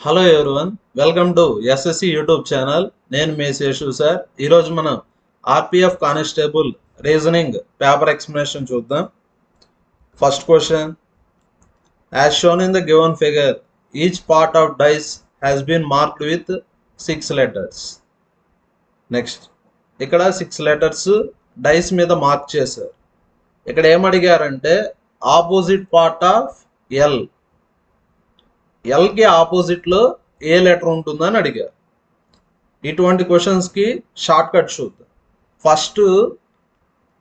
Hello everyone, welcome to SSC YouTube channel. నేను మీ Seshu sir. ఈరోజు మనం RPF constable reasoning paper explanation చూద్దాం. First question, as shown in the given figure each part of dice has been marked with 6 letters. Next, ఇక్కడ 6 letters dice మీద mark చేశారు. ఇక్కడ ఏమడిగారంటే ఆపోజిట్ పార్ట్ ఆఫ్ ఎల్, ఎల్కి ఆపోజిట్లో ఏ లెటర్ ఉంటుందని అడిగారు. ఇటువంటి క్వశ్చన్స్కి షార్ట్ కట్ చూద్దాం. ఫస్ట్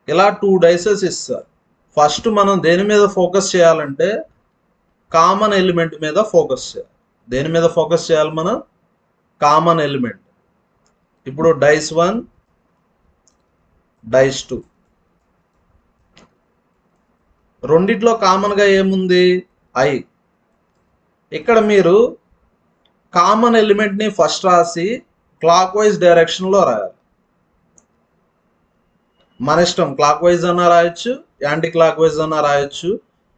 ఇలా 2 డైసెస్ ఇస్తారు. ఫస్ట్ మనం దేని మీద ఫోకస్ చేయాలంటే కామన్ ఎలిమెంట్ మీద ఫోకస్ చేయాలి. దేని మీద ఫోకస్ చేయాలి మనం? Common element. ఇప్పుడు డైస్ 1, డైస్ 2, రెండిట్లో కామన్గా ఏముంది? ఐ. ఇక్కడ మీరు కామన్ ఎలిమెంట్ని ఫస్ట్ రాసి క్లాక్ వైజ్ డైరెక్షన్లో రాయాలి. మన ఇష్టం, క్లాక్ వైజ్ అన్నా రాయొచ్చు, యాంటీ క్లాక్ వైజ్ అన్నా రాయొచ్చు.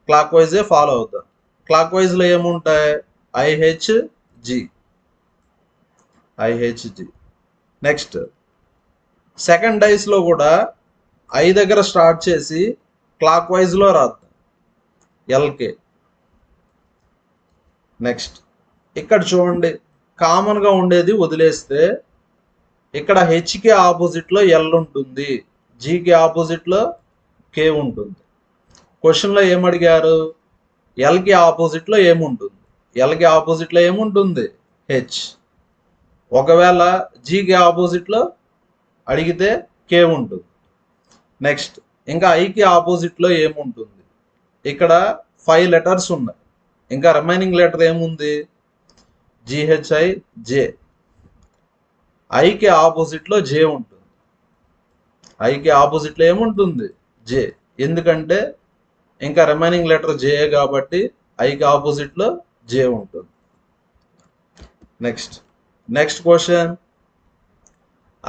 క్లాక్ వైజే ఫాలో అవుతాం. క్లాక్ వైజ్లో ఏముంటాయి? ఐహెచ్జి. నెక్స్ట్, సెకండ్ డైస్లో కూడా ఐ దగ్గర స్టార్ట్ చేసి క్లాక్ వైజ్లో రాద్దాం, ఎల్కే. నెక్స్ట్, ఇక్కడ చూడండి, కామన్గా ఉండేది వదిలేస్తే ఇక్కడ హెచ్కి ఆపోజిట్లో ఎల్ ఉంటుంది, జీకి ఆపోజిట్లో కే ఉంటుంది. క్వశ్చన్లో ఏమడిగారు? ఎల్కి ఆపోజిట్లో ఏముంటుంది? ఎల్కి ఆపోజిట్లో ఏముంటుంది? హెచ్. ఒకవేళ జీకి ఆపోజిట్లో అడిగితే కే ఉంటుంది. నెక్స్ట్, ఇంకా ఐకి ఆపోజిట్లో ఏముంటుంది? ఇక్కడ 5 లెటర్స్ ఉన్నాయి. ఇంకా రిమైనింగ్ లెటర్ ఏముంది? జిహెచ్ఐ, జే. ఐకి ఆపోజిట్లో జే ఉంటుంది. ఐకి ఆపోజిట్లో ఏముంటుంది? జే. ఎందుకంటే ఇంకా రిమైనింగ్ లెటర్ జే కాబట్టి ఐకి ఆపోజిట్లో జే ఉంటుంది. Next question,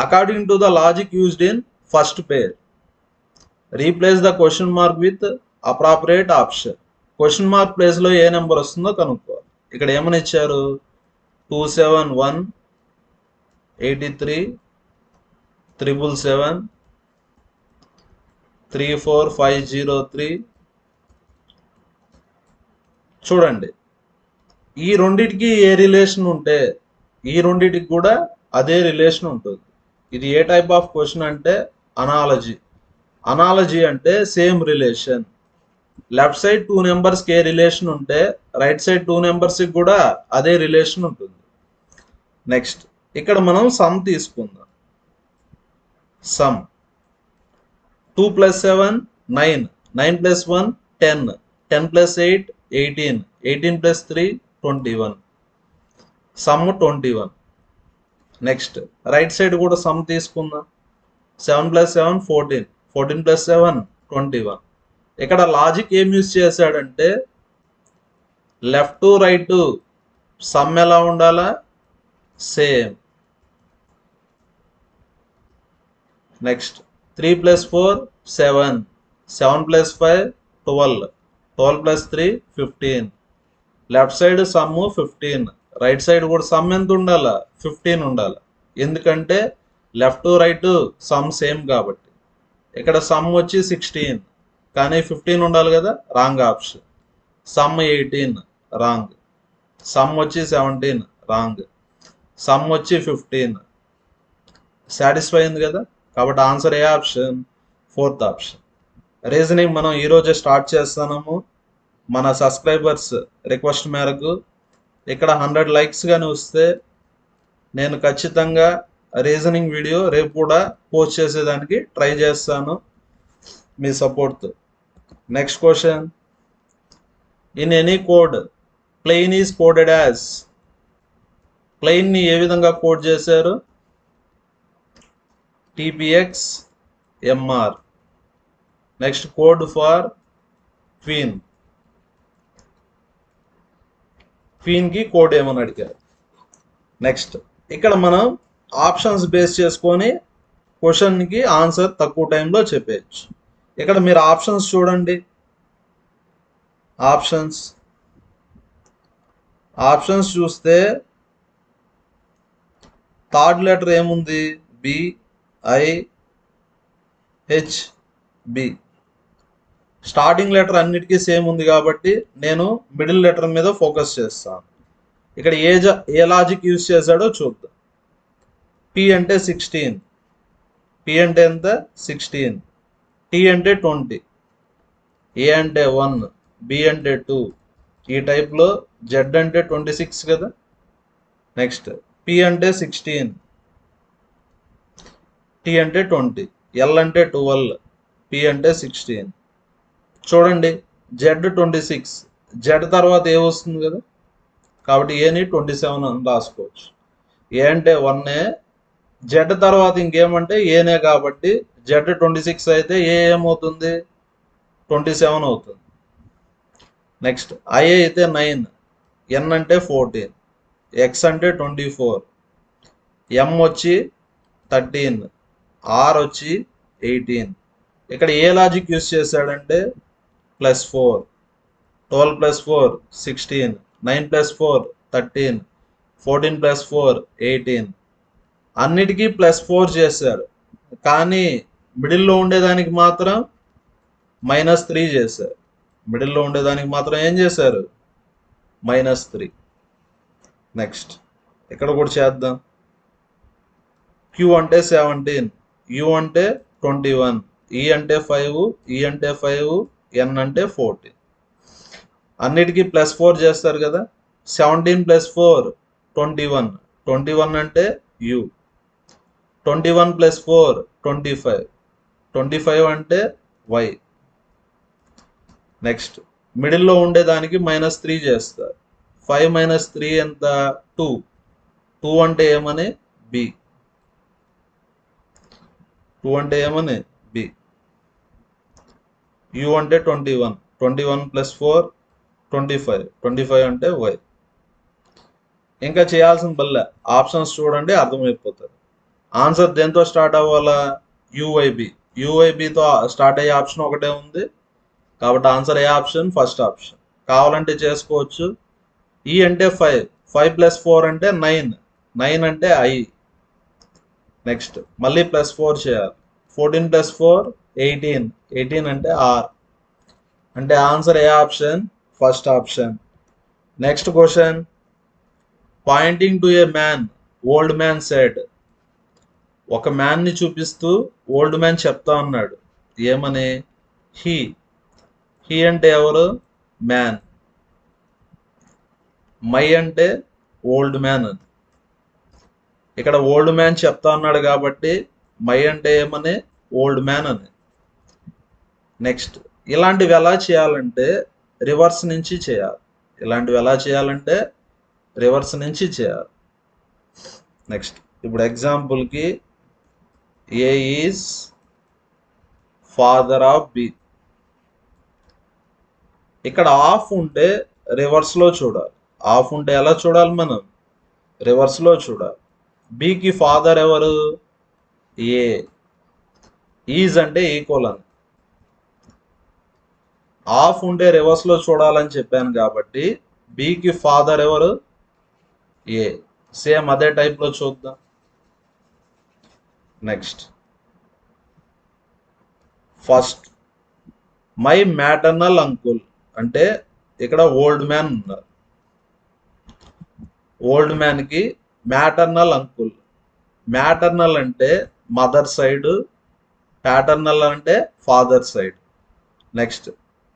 according to the logic used in first pair replace the question mark with appropriate option. Question mark ప్లేస్లో ఏ నెంబర్ వస్తుందో కనుక్కోవాలి. ఇక్కడ ఏమని ఇచ్చారు? 271, 83, 777, 34503. చూడండి, ఈ రెండిటికి ఏ రిలేషన్ ఉంటే ఈ రెండిటికి కూడా అదే రిలేషన్ ఉంటుంది. ఇది ఏ టైప్ ఆఫ్ క్వశ్చన్ అంటే అనాలజీ. అనాలజీ అంటే సేమ్ రిలేషన్. లెఫ్ట్ సైడ్ 2 నెంబర్స్కి ఏ రిలేషన్ ఉంటే రైట్ సైడ్ 2 నెంబర్స్కి కూడా అదే రిలేషన్ ఉంటుంది. నెక్స్ట్, ఇక్కడ మనం సమ్ తీసుకుందాం. Some 2 + 7 9, 9 + 1 10, 10 + 8 18, 18 + 3 21. Some 21. Next, right side కూడా సమ్ తీసుకుందాం. 7 + 7 14, 14 + 7 21. ఇక్కడ లాజిక్ ఏం యూజ్ చేశాడంటే లెఫ్ట్ టు రైట్ సమ్ ఎలా ఉండాలా? Same. Next, 3 + 4 7, 7 + 5 12, 12 + 3 15. Left side some 15, right side కూడా సమ్ ఎంత ఉండాలా? 15 ఉండాలి. ఎందుకంటే left to write some same కాబట్టి. ఇక్కడ సమ్ వచ్చి 16 కానీ 15 ఉండాలి కదా, wrong option. Some 18 wrong. Some వచ్చి 17 రాంగ్. సమ్ వచ్చి 15. సాటిస్ఫై అయింది కదా, కాబట్టి ఆన్సర్ ఏ ఆప్షన్? 4th option. రీజనింగ్ మనం ఈరోజే స్టార్ట్ చేస్తున్నాము. మన సబ్స్క్రైబర్స్ రిక్వెస్ట్ మేరకు ఇక్కడ 100 లైక్స్ కానీ వస్తే నేను ఖచ్చితంగా రీజనింగ్ వీడియో రేపు కూడా పోస్ట్ చేసేదానికి ట్రై చేస్తాను, మీ సపోర్ట్తో. Next question, in any code plain is coded as. ప్లెయిన్ని ఏ విధంగా కోడ్ చేశారు? TPX MR. Next, code for queen. క్వీన్కి కోడ్ ఏమని అడిగారు? నెక్స్ట్, ఇక్కడ మనం ఆప్షన్స్ బేస్ చేసుకొని క్వశ్చన్కి ఆన్సర్ తక్కువ టైంలో చెప్పేయచ్చు. ఇక్కడ మీరు ఆప్షన్స్ చూడండి. ఆప్షన్స్ చూస్తే థర్డ్ లెటర్ ఏముంది? B, I, H, B. Starting letter అన్నిటికీ సేమ్ ఉంది కాబట్టి నేను మిడిల్ లెటర్ మీద ఫోకస్ చేస్తాను. ఇక్కడ ఏ లాజిక్ యూజ్ చేశాడో చూద్దాం. పి అంటే 16, పి అంటే ఎంత? 16, టీ అంటే 20, ఏ అంటే 1, బి అంటే 2. ఈ టైప్లో జెడ్ అంటే 26 కదా. నెక్స్ట్ పి అంటే 16, టీ అంటే 20, ఎల్ అంటే 12, పి అంటే 16. చూడండి, జెడ్ 26, జెడ్ తర్వాత ఏ వస్తుంది కదా, కాబట్టి ఏని 27 అని రాసుకోవచ్చు. ఏ అంటే 1ఏ, జెడ్ తర్వాత ఇంకేమంటే ఏనే, కాబట్టి జెడ్ 26 అయితే ఏ ఏమవుతుంది? 27 అవుతుంది. నెక్స్ట్ ఐ అయితే 9, ఎన్ అంటే 14, ఎక్స్ అంటే 24, ఎం వచ్చి 13, ఆర్ వచ్చి 18. ఇక్కడ ఏ లాజిక్ యూస్ చేశాడంటే +4, 12 + 4 16, 9 + 4 13, 14 + 4 18. అన్నిటికీ +4 చేశారు, కానీ మిడిల్లో ఉండేదానికి మాత్రం -3 చేశారు. మిడిల్లో ఉండేదానికి మాత్రం ఏం చేశారు? -3. నెక్స్ట్ ఇక్కడ కూడా చేద్దాం. క్యూ అంటే 17, యు అంటే 21, ఈ అంటే 5, ఈ అంటే 5, ఎన్ అంటే 14. అన్నిటికీ +4 చేస్తారు కదా. 17 + 4 21, 21 అంటే యు. 21 + 4 25, 25 అంటే వై. నెక్స్ట్ మిడిల్లో ఉండేదానికి -3 చేస్తారు. 5 - 3 ఎంత? 2. 2 అంటే ఏమని? బి. 2 అంటే ఏమని? బి. యు అంటే 21, 21 + 4 25, 25 అంటే వై. ఇంకా చేయాల్సిన పల్లె, ఆప్షన్స్ చూడండి, అర్థమైపోతుంది. ఆన్సర్ దేంతో స్టార్ట్ అవ్వాలా? యుఐబి. యుఐబితో స్టార్ట్ అయ్యే ఆప్షన్ ఒకటే ఉంది, కాబట్టి ఆన్సర్ ఏ ఆప్షన్? First option. కావాలంటే చేసుకోవచ్చు. ఈ అంటే 5, 5 + 4 అంటే 9, 9 అంటే ఐ. నెక్స్ట్ మళ్ళీ +4 చేయాలి. 14 + 4 18, 18 అంటే ఆర్. అంటే ఆన్సర్ ఏ option? First option. Next question, pointing to A man, old man said. ఒక మ్యాన్ని చూపిస్తూ ఓల్డ్ మ్యాన్ చెప్తా ఉన్నాడు. ఏమని? హీ. హీ అంటే ఎవరు? మ్యాన్. మై అంటే ఓల్డ్ మ్యాన్ అని. ఇక్కడ ఓల్డ్ మ్యాన్ చెప్తా ఉన్నాడు కాబట్టి మై అంటే ఏమని? ఓల్డ్ మ్యాన్ అని. నెక్స్ట్ ఇలాంటివి ఎలా చేయాలంటే రివర్స్ నుంచి చేయాలి. ఇలాంటివి ఎలా చేయాలంటే రివర్స్ నుంచి చేయాలి. నెక్స్ట్ ఇప్పుడు ఎగ్జాంపుల్కి ఏ ఈజ్ ఫాదర్ ఆఫ్ బి. ఇక్కడ ఆఫ్ ఉంటే రివర్స్లో చూడాలి. ఆఫ్ ఉంటే ఎలా చూడాలి మనం? రివర్స్లో చూడాలి. బికి ఫాదర్ ఎవరు? ఏ. ఈజ్ అంటే ఈక్వల్ అని. ఆఫ్ ఉంటే రివర్స్లో చూడాలని చెప్పాను కాబట్టి బికి ఫాదర్ ఎవరు? ఏ. సేమ్ అదే టైప్లో చూద్దాం. Next first, my maternal uncle అంటే ఇక్కడ ఓల్డ్ మ్యాన్ ఉన్నారు. ఓల్డ్ మ్యాన్కి మ్యాటర్నల్ అంకుల్. మ్యాటర్నల్ అంటే మదర్ సైడ్, ప్యాటర్నల్ అంటే father side. Next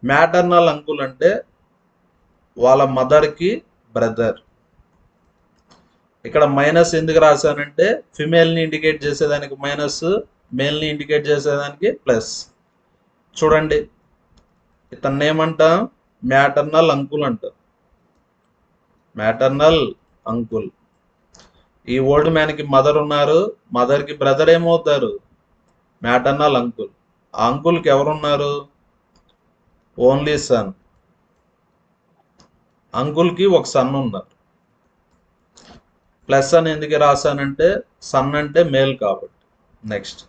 maternal uncle అంటే వాళ్ళ మదర్కి బ్రదర్. ఇక్కడ మైనస్ ఎందుకు రాశానంటే ఫిమేల్ని ఇండికేట్ చేసేదానికి మైనస్, మేల్ని ఇండికేట్ చేసేదానికి ప్లస్. చూడండి, ఇతన్ని ఏమంటాం? మ్యాటర్నల్ అంకుల్ అంటాం. Maternal uncle. ఈ ఓల్డ్ మ్యాన్కి మదర్ ఉన్నారు, మదర్కి బ్రదర్ ఏమవుతారు? Maternal uncle. ఆ అంకుల్కి ఎవరున్నారు? Only son. అంకుల్కి ఒక సన్ ఉన్నారు. ప్లస్ అని ఎందుకు రాశానంటే సన్ అంటే మేల్ కాబట్టి. నెక్స్ట్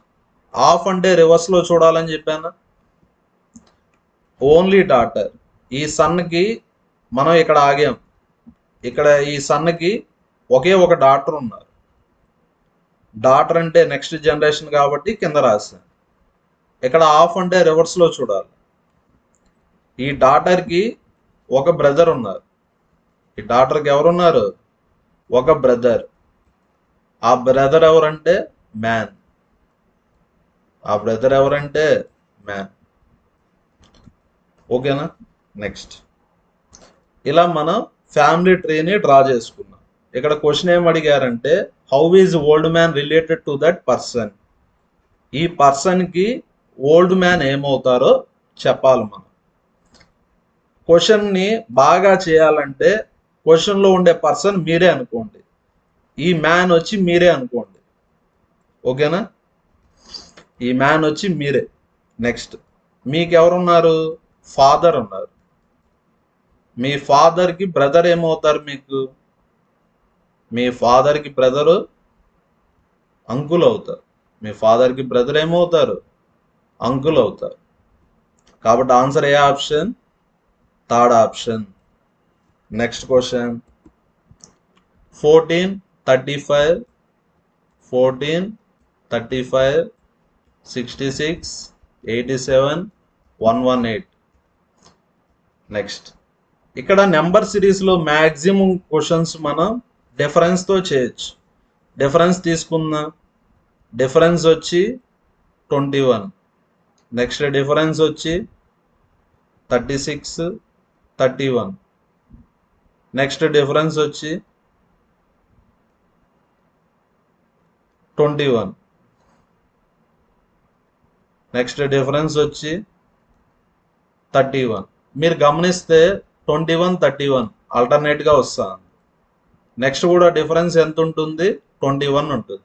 ఆఫ్ అంటే రివర్స్లో చూడాలని చెప్పాను. Only daughter. ఈ సన్కి మనం ఇక్కడ ఆగాం. ఇక్కడ ఈ సన్కి ఒకే ఒక డాటర్ ఉన్నారు. డాటర్ అంటే నెక్స్ట్ జనరేషన్ కాబట్టి కింద రాశాను. ఇక్కడ ఆఫ్ అంటే రివర్స్లో చూడాలి. ఈ డాటర్కి ఒక బ్రదర్ ఉన్నారు. ఈ డాటర్కి ఎవరున్నారు? ఒక బ్రదర్. ఆ బ్రదర్ ఎవరంటే మ్యాన్. ఆ బ్రదర్ ఎవరంటే మ్యాన్. ఓకేనా? నెక్స్ట్ ఇలా మనం ఫ్యామిలీ ట్రీని డ్రా చేసుకున్నాం. ఇక్కడ క్వశ్చన్ ఏం అడిగారంటే how is old man related to that person. ఈ పర్సన్కి ఓల్డ్ మ్యాన్ ఏమవుతారో చెప్పాలి మనం. క్వశ్చన్ని బాగా చేయాలంటే క్వశ్చన్లో ఉండే పర్సన్ మీరే అనుకోండి, ఈ మ్యాన్ వచ్చి మీరే అనుకోండి. ఓకేనా? ఈ మ్యాన్ వచ్చి మీరే. నెక్స్ట్ మీకు ఎవరున్నారు? ఫాదర్ ఉన్నారు. మీ ఫాదర్కి బ్రదర్ ఏమవుతారు? మీకు మీ ఫాదర్కి బ్రదరు అంకుల్ అవుతారు. మీ ఫాదర్కి బ్రదర్ ఏమవుతారు? అంకుల్ అవుతారు. కాబట్టి ఆన్సర్ ఏ option? Third option. Next question 14, 35, 14, 35, 66, 87, 118. Next ఇక్కడ నెంబర్ సిరీస్లో మ్యాక్సిమం క్వశ్చన్స్ మనం డిఫరెన్స్తో చేయొచ్చు. డిఫరెన్స్ తీసుకుందాం. డిఫరెన్స్ వచ్చి 21. నెక్స్ట్ డిఫరెన్స్ వచ్చి 36, 31. నెక్స్ట్ డిఫరెన్స్ వచ్చి 21. నెక్స్ట్ డిఫరెన్స్ వచ్చి 31. మీరు గమనిస్తే 21, 31 ఆల్టర్నేట్గా వస్తాను. నెక్స్ట్ కూడా డిఫరెన్స్ ఎంత ఉంటుంది? 21 ఉంటుంది.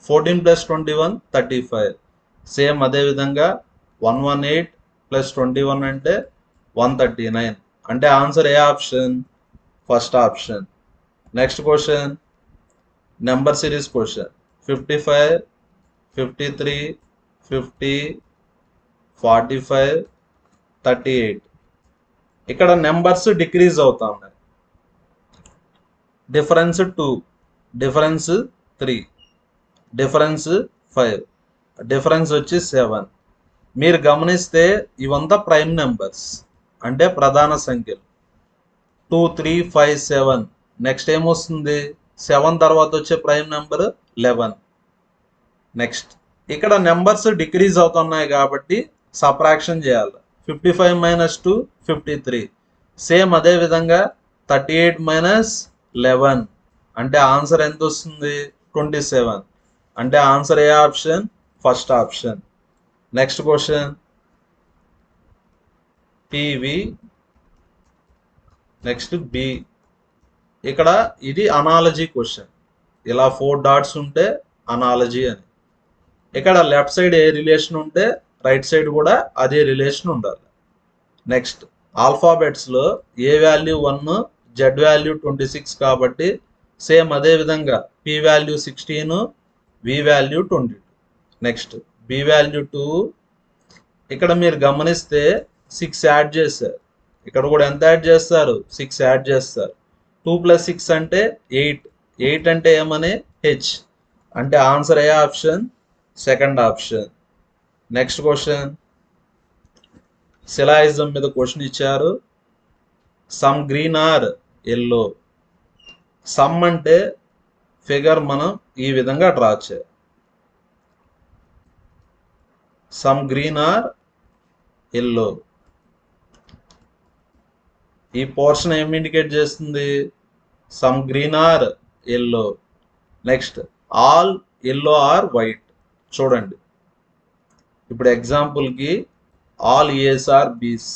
14 + 21 35. సేమ్ అదేవిధంగా 118 + 21 అంటే 139. అంటే ఆన్సర్ ఏ option? First option. Next question number series question 55, 53, 50, 45, 38. ఇక్కడ నెంబర్స్ డిక్రీజ్ అవుతా ఉన్నాయి. డిఫరెన్స్ 2, డిఫరెన్స్ 3, డిఫరెన్స్ 5, డిఫరెన్స్ వచ్చి 7. మీరు గమనిస్తే ఇవంతా ప్రైమ్ నెంబర్స్ అంటే ప్రధాన సంఖ్యలు. 2, 3, 5, 7. నెక్స్ట్ ఏమొస్తుంది? 7 తర్వాత వచ్చే ప్రైమ్ నెంబర్ 11. నెక్స్ట్ ఇక్కడ నెంబర్స్ డిక్రీజ్ అవుతున్నాయి కాబట్టి సబ్ట్రాక్షన్ చేయాలి. 55 - 2 53. సేమ్ అదే విధంగా 38 - 11 అంటే ఆన్సర్ ఎంత వస్తుంది? 27. అంటే ఆన్సర్ ఏ option? First option. Next question PV. Next B. ఇక్కడ ఇది అనాలజీ క్వశ్చన్. ఇలా 4 డాట్స్ ఉంటే అనాలజీ అని. ఇక్కడ లెఫ్ట్ సైడ్ ఏ రిలేషన్ ఉంటే రైట్ సైడ్ కూడా అదే రిలేషన్ ఉండాలి. నెక్స్ట్ ఆల్ఫాబెట్స్లో ఏ వాల్యూ 1, జెడ్ వాల్యూ 26 కాబట్టి సేమ్ అదే విధంగా P value 16, V value 22. Next B value 2. ఇక్కడ మీరు గమనిస్తే 6 యాడ్ చేశారు. ఇక్కడ కూడా ఎంత యాడ్ చేస్తారు? 6 యాడ్ చేస్తారు. 2 + 6 అంటే 8. 8 అంటే ఏమని? హెచ్. అంటే ఆన్సర్ ఏ option? Second option. Next question syllogism మీద క్వశ్చన్ ఇచ్చారు. Some green are yellow. Some అంటే ఫిగర్ మనం ఈ విధంగా డ్రా చేయాలి. Some green are yellow. ఈ పోర్షన్ ఏమి ఇండికేట్ చేస్తుంది? Some green are yellow. Next all yellow are white. చూడండి ఇప్పుడు ఎగ్జాంపుల్కి all A's are B's.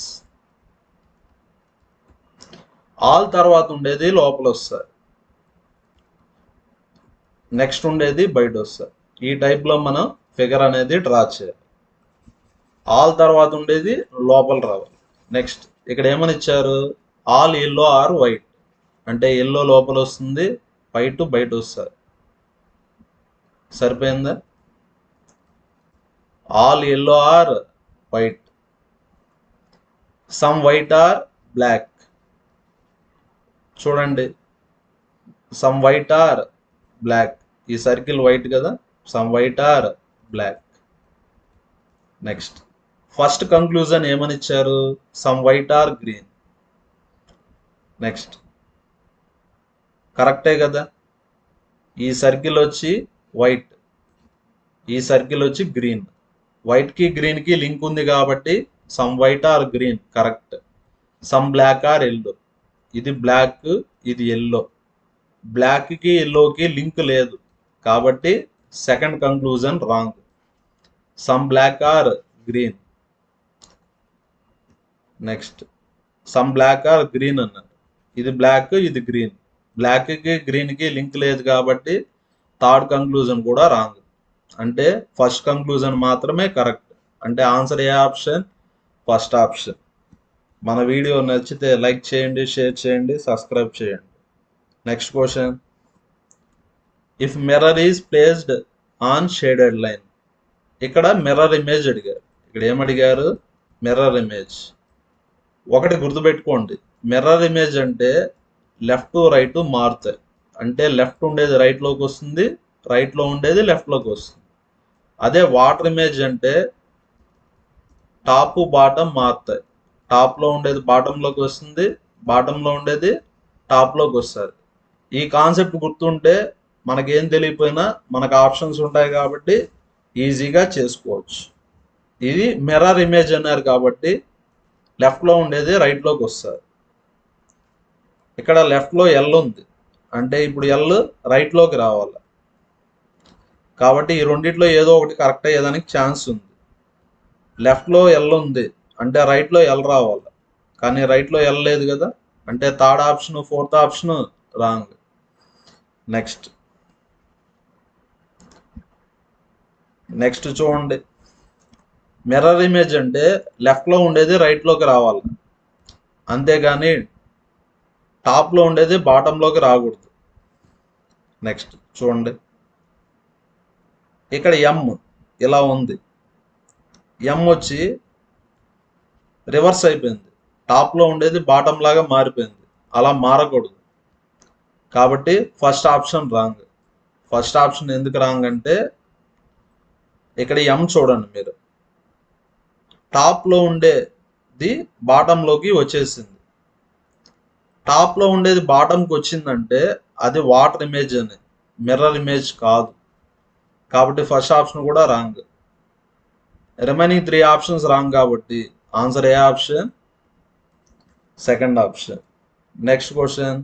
All తర్వాత ఉండేది లోపల వస్తుంది, నెక్స్ట్ ఉండేది బయట వస్తుంది. ఈ టైప్లో మనం ఫిగర్ అనేది డ్రా చేయాలి. ఆల్ తర్వాత ఉండేది లోపల రావాలి. నెక్స్ట్ ఇక్కడ ఏమని ఇచ్చారు? ఆల్ ఎల్లో ఆర్ వైట్ అంటే ఎల్లో లోపల వస్తుంది, వైట్ బయట వస్తుంది. సరిపోయిందా? All yellow are white. Some white are black. చూడండి సమ్ వైట్ ఆర్ బ్లాక్. ఈ సర్కిల్ వైట్ కదా, some white are black. Next first conclusion ఏమని ఇచ్చారు? Some white are green. Next కరెక్టే కదా, ఈ సర్కిల్ వచ్చి వైట్, ఈ సర్కిల్ వచ్చి గ్రీన్. వైట్కి గ్రీన్కి లింక్ ఉంది కాబట్టి some white are green correct. Some black are yellow, ఇది బ్లాక్, ఇది ఎల్లో. బ్లాక్కి ఎల్లోకి లింక్ లేదు కాబట్టి second conclusion wrong. Some black are green. Next some black are green అన్నారు, ఇది బ్లాక్, ఇది గ్రీన్. బ్లాక్కి గ్రీన్కి లింక్ లేదు కాబట్టి థర్డ్ కంక్లూజన్ కూడా రాంగ్. అంటే ఫస్ట్ కంక్లూజన్ మాత్రమే కరెక్ట్. అంటే ఆన్సర్ ఏ ఆప్షన్? First option. మన వీడియో నచ్చితే లైక్ చేయండి, షేర్ చేయండి, సబ్స్క్రైబ్ చేయండి. Next question, if mirror is placed on shaded line. ఇక్కడ మిర్రర్ ఇమేజ్ అడిగారు. ఇక్కడ ఏమడిగారు? Mirror image. ఒకటి గుర్తుపెట్టుకోండి, మిర్రర్ ఇమేజ్ అంటే లెఫ్ట్ రైట్ మారుతాయి. అంటే లెఫ్ట్ ఉండేది రైట్లోకి వస్తుంది, రైట్లో ఉండేది లెఫ్ట్లోకి వస్తుంది. అదే వాటర్ ఇమేజ్ అంటే టాప్ బాటం మారుతాయి. టాప్లో ఉండేది బాటంలోకి వస్తుంది, బాటంలో ఉండేది టాప్లోకి వస్తుంది. ఈ కాన్సెప్ట్ గుర్తుంటే మనకేం తెలియపోయినా మనకు ఆప్షన్స్ ఉంటాయి కాబట్టి ఈజీగా చేసుకోవచ్చు. ఇది మిర్రర్ ఇమేజ్ అన్నారు కాబట్టి లెఫ్ట్లో ఉండేది రైట్లోకి వస్తుంది. ఇక్కడ లెఫ్ట్లో ఎల్ ఉంది అంటే ఇప్పుడు ఎల్ రైట్లోకి రావాలి కాబట్టి ఈ రెండిట్లో ఏదో ఒకటి కరెక్ట్ అయ్యేదానికి ఛాన్స్ ఉంది. లెఫ్ట్లో ఎల్ ఉంది అంటే రైట్లో ఎల్ రావాలి, కానీ రైట్లో ఎల్ లేదు కదా, అంటే third option fourth option wrong. Next చూడండి, మిర్రర్ ఇమేజ్ అంటే లెఫ్ట్లో ఉండేది రైట్లోకి రావాలి, అంతేగాని టాప్లో ఉండేది బాటంలోకి రాకూడదు. నెక్స్ట్ చూడండి, ఇక్కడ ఎం ఇలా ఉంది, ఎం వచ్చి రివర్స్ అయిపోయింది, టాప్లో ఉండేది బాటం లాగా మారిపోయింది. అలా మారకూడదు కాబట్టి first option wrong. First option ఎందుకు రాంగ్ అంటే ఇక్కడ ఎం చూడండి మీరు, టాప్లో ఉండేది బాటంలోకి వచ్చేసింది. టాప్లో ఉండేది బాటంకి వచ్చిందంటే అది వాటర్ ఇమేజ్ అని, మిర్రర్ ఇమేజ్ కాదు. కాబట్టి ఫస్ట్ ఆప్షన్ కూడా రాంగ్. రిమైనింగ్ 3 ఆప్షన్స్ రాంగ్ కాబట్టి ఆన్సర్ ఏ option? Second option. Next question,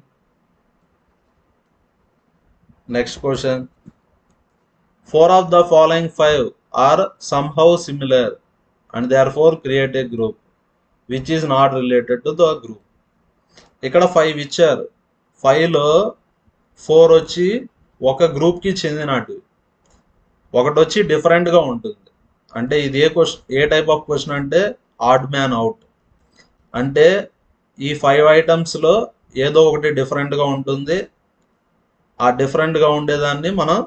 4 of the following 5 are somehow similar and therefore create a group which is not related to the group. ఇక్కడ 5 ఇచ్చారు, 5లో 4 వచ్చి ఒక గ్రూప్కి చెందినట్టు, ఒకటి వచ్చి డిఫరెంట్గా ఉంటుంది. అంటే ఇది ఏ టైప్ ఆఫ్ క్వశ్చన్ అంటే ఆడ్ మ్యాన్ అవుట్. అంటే ఈ 5 ఐటమ్స్లో ఏదో ఒకటి డిఫరెంట్గా ఉంటుంది, ఆ డిఫరెంట్గా ఉండేదాన్ని మనం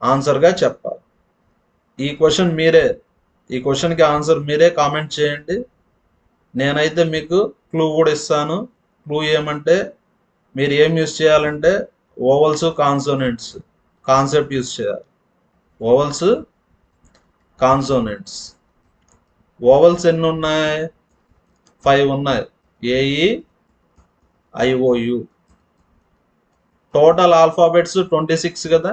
ఆన్సర్గా చెప్పాలి. ఈ క్వశ్చన్కి ఆన్సర్ మీరే కామెంట్ చేయండి. నేనైతే మీకు క్లూ కూడా ఇస్తాను. క్లూ ఏమంటే మీరు ఏం యూజ్ చేయాలంటే ఓవల్స్ కాన్సోనెంట్స్ కాన్సెప్ట్ యూజ్ చేయాలి. Ovals consonants. ఓవల్స్ ఎన్ని ఉన్నాయి? 5 ఉన్నాయి. AE IOU. టోటల్ ఆల్ఫాబెట్స్ 26 కదా,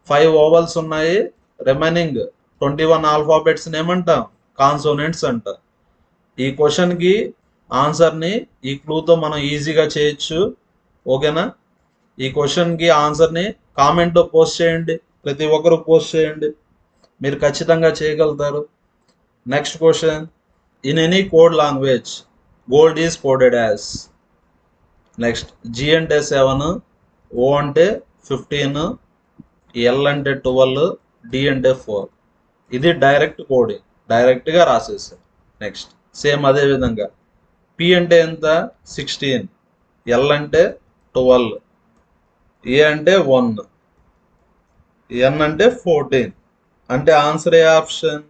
5 ఓవల్స్ ఉన్నాయి, రిమైనింగ్ 21 ఆల్ఫాబెట్స్ ఏమంటాం? కాన్సోనెంట్స్ అంటాం. ఈ క్వశ్చన్కి ఆన్సర్ని ఈ క్లూతో మనం ఈజీగా చేయొచ్చు. ఓకేనా? ఈ క్వశ్చన్కి ఆన్సర్ని కామెంట్లో పోస్ట్ చేయండి, ప్రతి ఒక్కరు పోస్ట్ చేయండి, మీరు ఖచ్చితంగా చేయగలుగుతారు. Next question, in any code language gold is coded as. Next G అంటే 7, ఓ అంటే 15, ఎల్ అంటే 12, డి అంటే 4. ఇది డైరెక్ట్ కోడింగ్, డైరెక్ట్గా రాసేసారు. నెక్స్ట్ సేమ్ అదే విధంగా పి అంటే ఎంత? 16, ఎల్ అంటే 12, ఏ అంటే 1, ఎన్ అంటే 14. అంటే ఆన్సర్ ఏ option?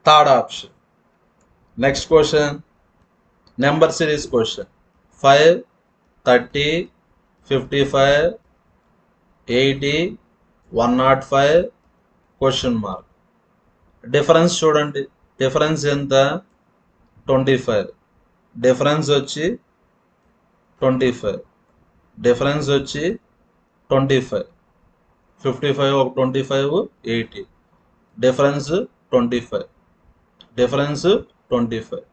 Third option. Next question, number series question. 5, 30, 55, 80, 105 question mark. Difference చూడండి, డిఫరెన్స్ ఎంత? 25. డిఫరెన్స్ వచ్చి 25, డిఫరెన్స్ వచ్చి 25, 55 ఒక 25, 80, డిఫరెన్స్ 25, డిఫరెన్స్ 25.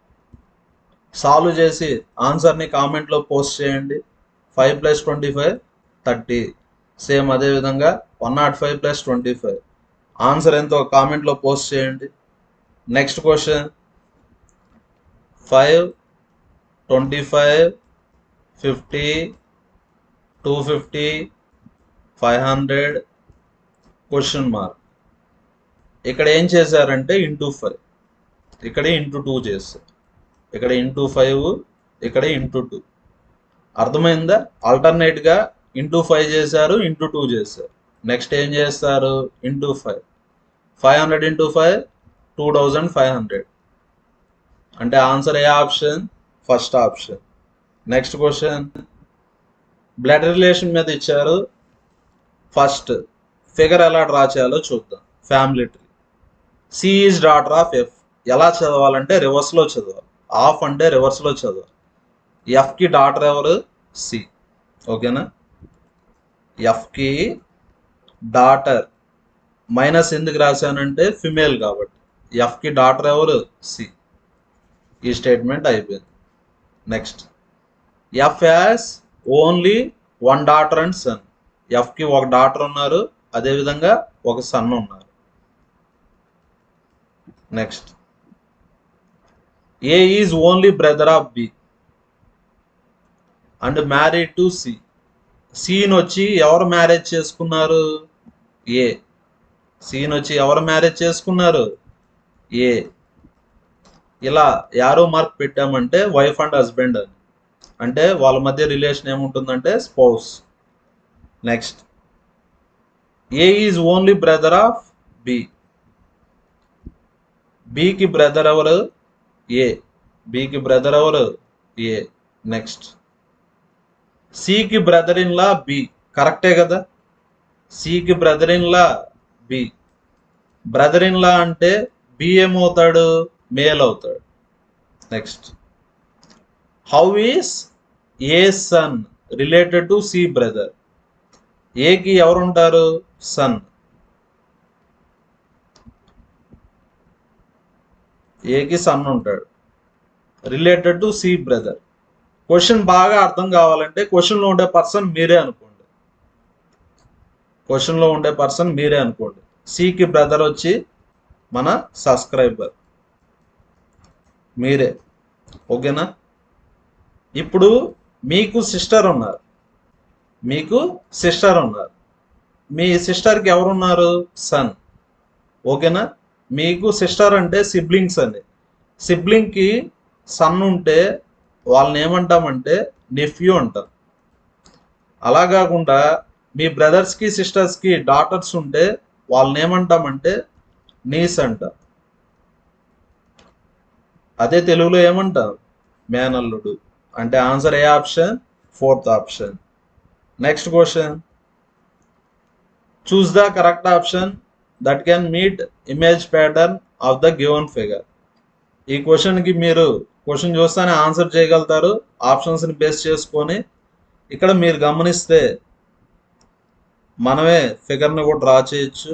సాల్వ్ చేసి ఆన్సర్ని కామెంట్లో పోస్ట్ చేయండి. 5 + 25 30. సేమ్ అదేవిధంగా 105 + 25 ఆన్సర్ ఎంతో కామెంట్లో పోస్ట్ చేయండి. Next question 5, 25, 50, 250, 500 question mark. ఇక్కడ ఏం చేశారంటే ఇంటూ 5, ఇక్కడ ఇంటూ 2 చేస్తారు, ఇక్కడ ఇంటూ 5, ఇక్కడ ఇంటూ 2. అర్థమైందా? ఆల్టర్నేట్గా ఇంటూ 5 చేశారు, ఇంటూ 2 చేశారు. నెక్స్ట్ ఏం చేస్తారు? ఇంటూ 5. 500 × 5 2500. అంటే ఆన్సర్ ఏ option? First option. Next question blood relation మీద ఇచ్చారు. ఫస్ట్ ఫిగర్ ఎలా డ్రా చేయాలో చూద్దాం. Family tree. C is daughter of F. ఎలా చదవాలంటే రివర్స్లో చదవాలి. ఆఫ్ అంటే రివర్స్లో చదవాలి. ఎఫ్కి డాటర్ ఎవరు? సి. ఓకేనా? ఎఫ్కి డాటర్ మైనస్ ఎందుకు రాశానంటే ఫిమేల్ కాబట్టి. ఎఫ్కి డాటర్ ఎవరు? సి. ఈ స్టేట్మెంట్ అయిపోయింది. Next F has only 1 daughter and son. ఎఫ్కి ఒక డాటర్ ఉన్నారు, అదేవిధంగా ఒక సన్ ఉన్నారు. Next A is only brother of B and married to C. సీన్ వచ్చి ఎవరు మ్యారేజ్ చేసుకున్నారు? ఏ. సీన్ వచ్చి ఎవరు మ్యారేజ్ చేసుకున్నారు? ఏ. ఇలా యారో మార్క్ పెట్టామంటే వైఫ్ అండ్ హస్బెండ్ అని, అంటే వాళ్ళ మధ్య రిలేషన్ ఏముంటుందంటే spouse. Next A is only brother of B. బికి బ్రదర్ ఎవరు? ఏ. బికి బ్రదర్ ఎవరు? ఏ. నెక్స్ట్ సికి బ్రదర్ ఇన్ లా బి. కరెక్టే కదా? సికి brother in law B. Brother in law అంటే బి ఏమవుతాడు? మేల్ అవుతాడు. Next how is A son related to C brother. ఏకి ఎవరుంటారు? సన్. ఏకి సన్ ఉంటాడు, related to C brother. Question బాగా అర్థం కావాలంటే క్వశ్చన్లో ఉండే పర్సన్ మీరే అనుకోండి. క్వశ్చన్లో ఉండే పర్సన్ మీరే అనుకోండి. సికి బ్రదర్ వచ్చి మన సబ్స్క్రైబర్, మీరే. ఓకేనా? ఇప్పుడు మీకు సిస్టర్ ఉన్నారు, మీకు సిస్టర్ ఉన్నారు. మీ సిస్టర్కి ఎవరున్నారు? సన్. ఓకేనా? మీకు సిస్టర్ అంటే సిబ్లింగ్స్ అని. సిబ్లింగ్కి సన్ ఉంటే వాళ్ళని ఏమంటామంటే నెఫ్యూ అంటాం. అలా కాకుండా మీ బ్రదర్స్కి సిస్టర్స్కి డాటర్స్ ఉంటే వాళ్ళని ఏమంటామంటే నీస్ అంటాం. అదే తెలుగులో ఏమంటాం? మేనల్లుడు. అంటే ఆన్సర్ ఏ option? Fourth option. Next question choose the correct option that can meet image pattern of the given figure. ఈ క్వశ్చన్కి మీరు క్వశ్చన్ చూస్తేనే ఆన్సర్ చేయగలుగుతారు ఆప్షన్స్ని బేస్ చేసుకొని. ఇక్కడ మీరు గమనిస్తే మనమే ఫిగర్ని కూడా డ్రా చేయొచ్చు.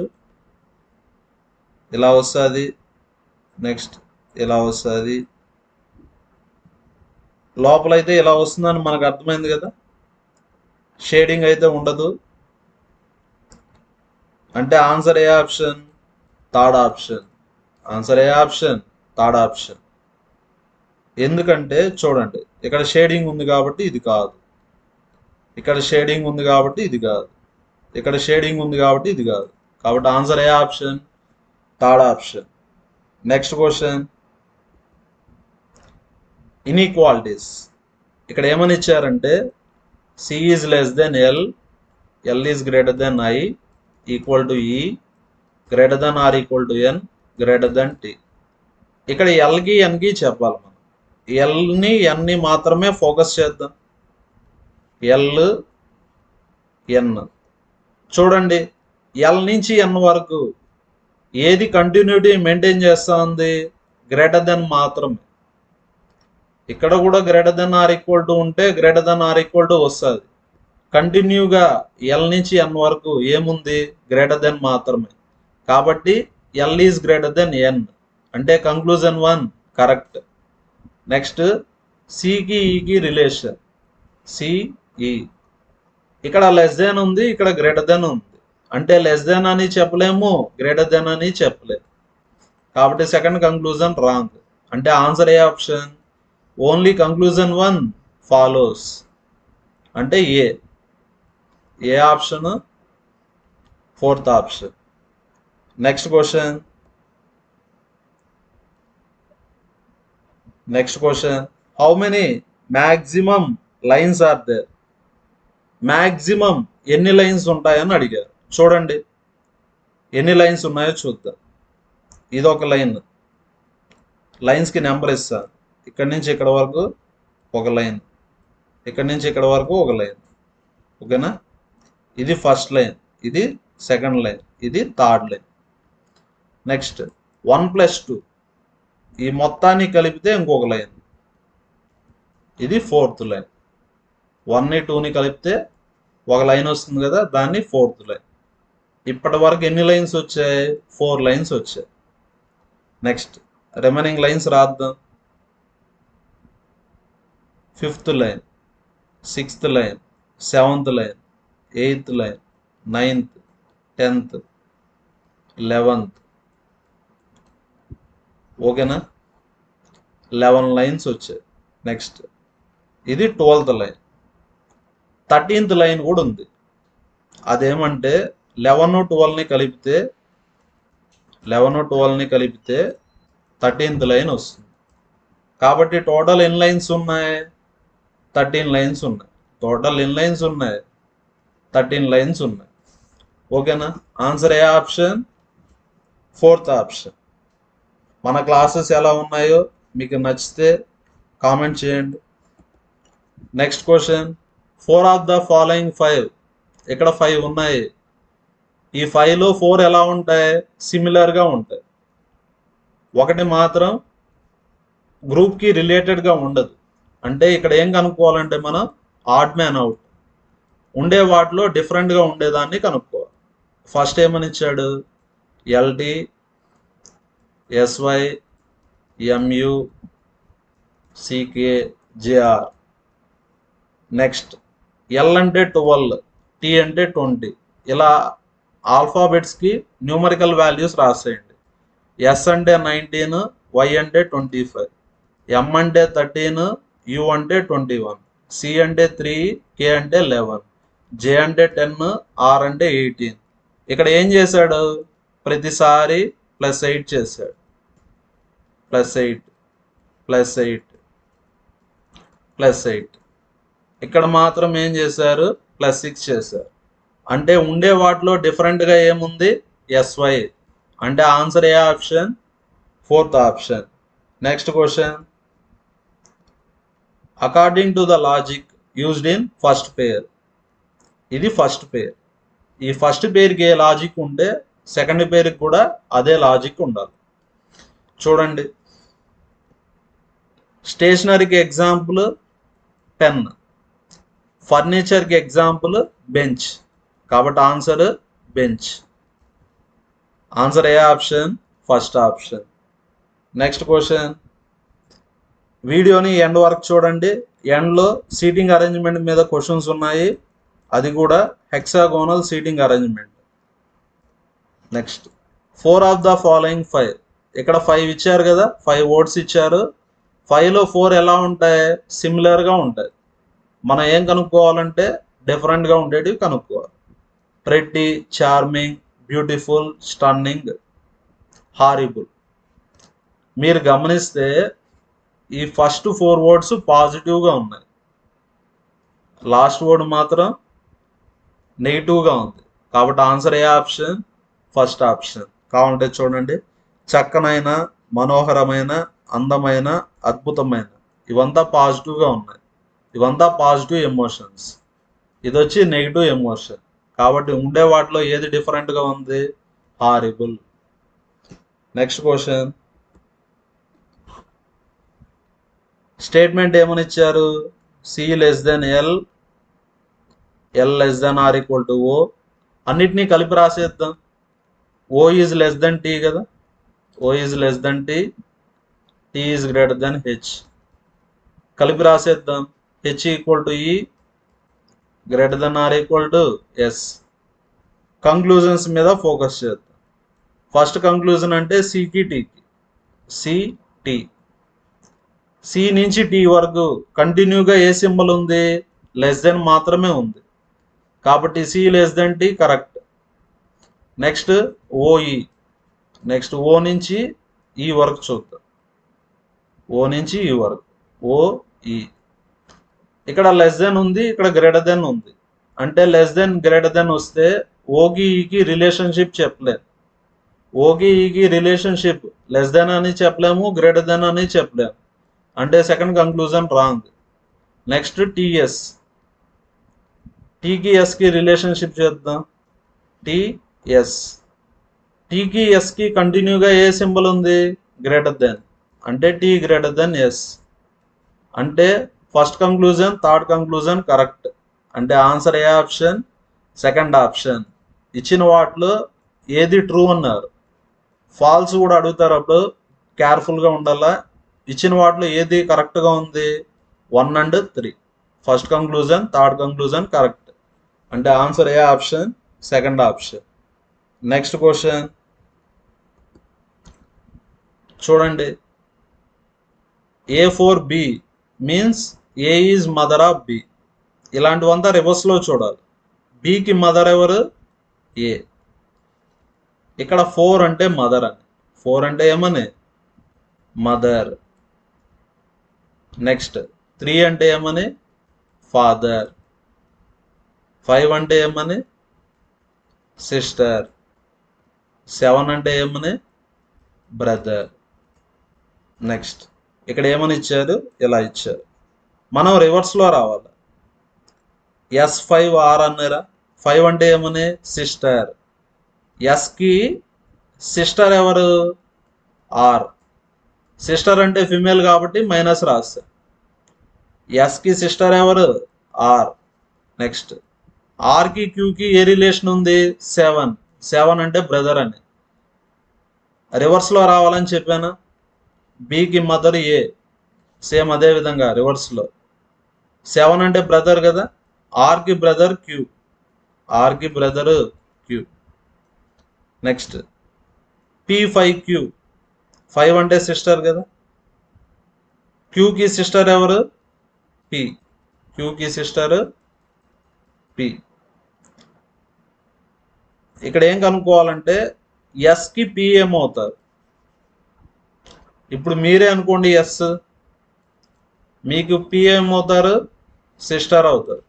ఇలా వస్తుంది, నెక్స్ట్ ఇలా వస్తుంది, లోపలైతే ఇలా వస్తుందని మనకు అర్థమైంది కదా. షేడింగ్ అయితే ఉండదు. అంటే ఆన్సర్ ఏ ఆప్షన్? Third option. ఆన్సర్ ఏ ఆప్షన్? Third option. ఎందుకంటే చూడండి, ఇక్కడ షేడింగ్ ఉంది కాబట్టి ఇది కాదు, ఇక్కడ షేడింగ్ ఉంది కాబట్టి ఇది కాదు, ఇక్కడ షేడింగ్ ఉంది కాబట్టి ఇది కాదు. కాబట్టి ఆన్సర్ ఏ option? Third option. Next question inequalities. ఇక్కడ ఏమని ఇచ్చారంటే C is less than L, L is greater than I, equal to E, greater than or equal to N, greater than T. ఇక్కడ ఎల్కి ఎన్కి చెప్పాలి మనం. ఎల్ని ఎన్ని మాత్రమే ఫోకస్ చేద్దాం. L N. చూడండి, ఎల్ నుంచి ఎన్ వరకు ఏది కంటిన్యూటీ మెయింటైన్ చేస్తూ ఉంది? గ్రేటర్ దెన్ మాత్రమే. ఇక్కడ కూడా greater than or equal to ఉంటే greater than or equal to వస్తుంది. కంటిన్యూగా ఎల్ నుంచి ఎన్ వరకు ఏముంది? గ్రేటర్ దెన్ మాత్రమే. కాబట్టి L is greater than N అంటే కంక్లూజన్ 1 కరెక్ట్. నెక్స్ట్ సికి ఈకి రిలేషన్. సిఈ ఇక్కడ లెస్ దెన్ ఉంది, ఇక్కడ గ్రేటర్ దెన్ ఉంది. అంటే లెస్ దెన్ అని చెప్పలేము, గ్రేటర్ దెన్ అని చెప్పలేము. కాబట్టి సెకండ్ కంక్లూజన్ రాంగ్. అంటే ఆన్సర్ ఏ ఆప్షన్? Only conclusion 1 follows. అంటే ఏ option? Fourth option. Next question. How many maximum lines are there? Maximum ఎన్ని లైన్స్ ఉంటాయని అడిగారు. చూడండి ఎన్ని లైన్స్ ఉన్నాయో చూద్దాం. ఇది ఒక లైన్. లైన్స్కి నెంబర్ ఇస్తాను. ఇక్కడి నుంచి ఇక్కడ వరకు ఒక లైన్, ఇక్కడి నుంచి ఇక్కడ వరకు ఒక లైన్. ఓకేనా? ఇది ఫస్ట్ లైన్, ఇది సెకండ్ లైన్, ఇది థర్డ్ లైన్. నెక్స్ట్ 1+2 ఈ మొత్తాన్ని కలిపితే ఇంకొక లైన్, ఇది ఫోర్త్ లైన్. 1ని 2ని కలిపితే ఒక లైన్ వస్తుంది కదా, దాన్ని ఫోర్త్ లైన్. ఇప్పటి వరకు ఎన్ని లైన్స్ వచ్చాయి? 4 లైన్స్ వచ్చాయి. నెక్స్ట్ రిమైనింగ్ లైన్స్ రాద్దాం. 5th line, 6th line, 7th line, 8th line, 9th, 10th, 11th. ఓకేనా? 11 లైన్స్ వచ్చాయి. నెక్స్ట్ ఇది 12th లైన్. 13th లైన్ కూడా ఉంది. అదేమంటే 11, 12ని కలిపితే 13th లైన్ వస్తుంది. కాబట్టి టోటల్ ఎన్ని లైన్స్ ఉన్నాయి? 13 లైన్స్ ఉన్నాయి. టోటల్ ఎన్ని లైన్స్ ఉన్నాయి? 13 లైన్స్ ఉన్నాయి. ఓకేనా? ఆన్సర్ ఏ ఆప్షన్? Fourth option. మన క్లాసెస్ ఎలా ఉన్నాయో మీకు నచ్చితే కామెంట్ చేయండి. Next question. 4 of the following 5. ఇక్కడ 5 ఉన్నాయి. ఈ 5లో 4 ఎలా ఉంటాయి? సిమిలర్గా ఉంటాయి. ఒకటి మాత్రం గ్రూప్కి రిలేటెడ్గా ఉండదు. అంటే ఇక్కడ ఏం కనుక్కోవాలంటే మనం ఆడ్ మ్యాన్ అవుట్. ఉండే వాటిలో డిఫరెంట్గా ఉండేదాన్ని కనుక్కోవాలి. ఫస్ట్ ఏమని ఇచ్చాడు? LT, SY, MU, CK, JR. Next L అంటే 12, టీ అంటే 20. ఇలా ఆల్ఫాబెట్స్కి న్యూమరికల్ వాల్యూస్ రాసేయండి. ఎస్ అంటే 19, వై అంటే 25, ఎం అంటే 13, యు అంటే 21, సి అంటే 3, కే అంటే 11, జే అంటే 10, ఆర్ అంటే 18. ఇక్కడ ఏం చేశాడు? ప్రతిసారి +8 చేశాడు. +8, +8, +8. ఇక్కడ మాత్రం ఏం చేశారు? +6 చేశారు. అంటే ఉండే వాటిలో డిఫరెంట్గా ఏముంది? ఎస్వై. అంటే ఆన్సర్ ఏ option? Fourth option. Next question. According to the logic used in first pair. ఇది ఫస్ట్ పేర్. ఈ ఫస్ట్ పేర్కి ఏ లాజిక్ ఉంటే సెకండ్ పేర్కి కూడా అదే లాజిక్ ఉండాలి. చూడండి, స్టేషనరీకి ఎగ్జాంపుల్ పెన్, ఫర్నిచర్కి ఎగ్జాంపుల్ బెంచ్. కాబట్టి ఆన్సర్ బెంచ్. ఆన్సర్ ఏ option? First option. Next question. వీడియోని ఎండ్ వరకు చూడండి. ఎండ్లో సీటింగ్ అరేంజ్మెంట్ మీద క్వశ్చన్స్ ఉన్నాయి. అది కూడా hexagonal seating arrangement. Next 4 of the following 5. ఇక్కడ 5 ఇచ్చారు కదా, 5 వర్డ్స్ ఇచ్చారు. 5లో 4 ఎలా ఉంటాయి? సిమిలర్గా ఉంటాయి. మనం ఏం కనుక్కోవాలంటే డిఫరెంట్గా ఉండేటివి కనుక్కోవాలి. Pretty, charming, beautiful, stunning, horrible. మీరు గమనిస్తే ఈ ఫస్ట్ 4 వర్డ్స్ పాజిటివ్గా ఉన్నాయి. లాస్ట్ వర్డ్ మాత్రం నెగిటివ్గా ఉంది. కాబట్టి ఆన్సర్ ఏ ఆప్షన్? First option. కావాలంటే చూడండి, చక్కనైన, మనోహరమైన, అందమైన, అద్భుతమైన, ఇవంతా పాజిటివ్గా ఉన్నాయి. ఇవంతా పాజిటివ్ ఎమోషన్స్. ఇది వచ్చి నెగిటివ్ ఎమోషన్. కాబట్టి ఉండే వాటిలో ఏది డిఫరెంట్గా ఉంది? హారిబుల్. నెక్స్ట్ క్వశ్చన్, స్టేట్మెంట్ ఏమని ఇచ్చారు? C less than L, L less than or equal to O. అన్నిటినీ కలిపి రాసేద్దాం. O is less than T కదా, O is less than T, T is greater than H. కలిపి రాసేద్దాం. H equal to E, greater than or equal to S. Conclusions మీద focus చేద్దాం. First conclusion అంటే సికి టీకి, సిటీ. సి నుంచి T వరకు కంటిన్యూగా ఏ సింబల్ ఉంది? లెస్ దెన్ మాత్రమే ఉంది. కాబట్టి C less than T correct. Next O E. Next O నుంచి ఈ వరకు చూద్దాం. ఓ నుంచి ఈ వరకు ఓఈ. ఇక్కడ లెస్ దెన్ ఉంది, ఇక్కడ గ్రేటర్ దెన్ ఉంది. అంటే లెస్ దెన్ గ్రేటర్ దెన్ వస్తే ఓకి ఈకి రిలేషన్షిప్ చెప్పలేదు. ఓకి ఈకి రిలేషన్షిప్ లెస్ దెన్ అని చెప్పలేము, గ్రేటర్ దెన్ అని చెప్పలేము. అంటే second conclusion wrong. Next TS. టీకి ఎస్కి రిలేషన్షిప్ చేద్దాం. టీఎస్. టీకి ఎస్కి కంటిన్యూగా ఏ సింబల్ ఉంది? Greater than. అంటే టీ గ్రేటర్ దెన్ ఎస్. అంటే first conclusion, third conclusion correct. అంటే ఆన్సర్ ఏ ఆప్షన్? Second option. ఇచ్చిన వాటిలో ఏది ట్రూ అన్నారు. ఫాల్స్ కూడా అడుగుతారు, అప్పుడు కేర్ఫుల్గా ఉండాలా. ఇచ్చిన వాటిలో ఏది కరెక్ట్గా ఉంది? 1 and 3. First conclusion, third conclusion correct. అంటే ఆన్సర్ ఏ option? Second option. Next question చూడండి. A4B means A is mother of B. ఇలాంటివంతా రివర్స్లో చూడాలి. బికి మదర్ ఎవరు? ఏ. ఇక్కడ 4 అంటే మదర్ అని. 4 అంటే ఏమని? మదర్. నెక్స్ట్ 3 అంటే ఏమని? ఫాదర్. 5 అంటే ఏమని? సిస్టర్. 7 అంటే ఏమని? బ్రదర్. నెక్స్ట్ ఇక్కడ ఏమని ఇచ్చారు? ఇలా ఇచ్చారు. మనం రివర్స్లో రావాలి. S5R అన్నారా? 5 అంటే ఏమని? సిస్టర్. ఎస్కి సిస్టర్ ఎవరు? ఆర్. సిస్టర్ అంటే ఫిమేల్ కాబట్టి మైనస్ రాస్తా. ఎస్కి సిస్టర్ ఎవరు? Are. Next Arki క్యూకి A relation ఉంది? 7. 7 అంటే బ్రదర్ అని. రివర్స్లో రావాలని చెప్పాను. బికి మదర్ ఏ, సేమ్ అదే విధంగా రివర్స్లో. 7 అంటే బ్రదర్ కదా, ఆర్కి బ్రదర్ క్యూ, ఆర్కి బ్రదర్ క్యూ. Next P5Q. 5 అంటే సిస్టర్ కదా, క్యూకి సిస్టర్ ఎవరు? పి. క్యూకి సిస్టర్ పి. ఇక్కడ ఏం కనుక్కోవాలంటే ఎస్కి పి ఏమవుతారు? ఇప్పుడు మీరే అనుకోండి, ఎస్ మీకు పి ఏమవుతారు? సిస్టర్ అవుతారు.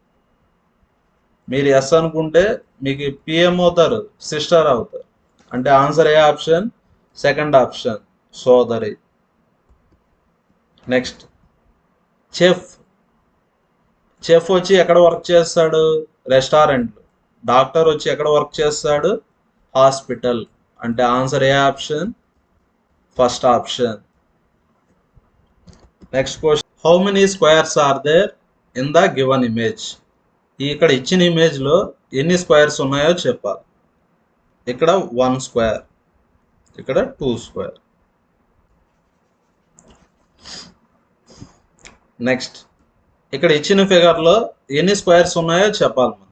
మీరు ఎస్ అనుకుంటే మీకు పి ఏమవుతారు? సిస్టర్ అవుతారు. అంటే ఆన్సర్ ఏ ఆప్షన్? సెకండ్ ఆప్షన్, సోదరి. Next chef. చెఫ్ వచ్చి ఎక్కడ వర్క్ చేస్తాడు? రెస్టారెంట్. డాక్టర్ వచ్చి ఎక్కడ వర్క్ చేస్తాడు? హాస్పిటల్. అంటే ఆన్సర్ ఏ option? First option. Next question, how many squares are there in the given image? ఇక్కడ ఇచ్చిన ఇమేజ్లో ఎన్ని స్క్వేర్స్ ఉన్నాయో చెప్పాలి. ఇక్కడ 1 స్క్వేర్, ఇక్కడ 2 స్క్వేర్. నెక్స్ట్ ఇక్కడ ఇచ్చిన ఫిగర్లో ఎన్ని స్క్వేర్స్ ఉన్నాయో చెప్పాలి మనం.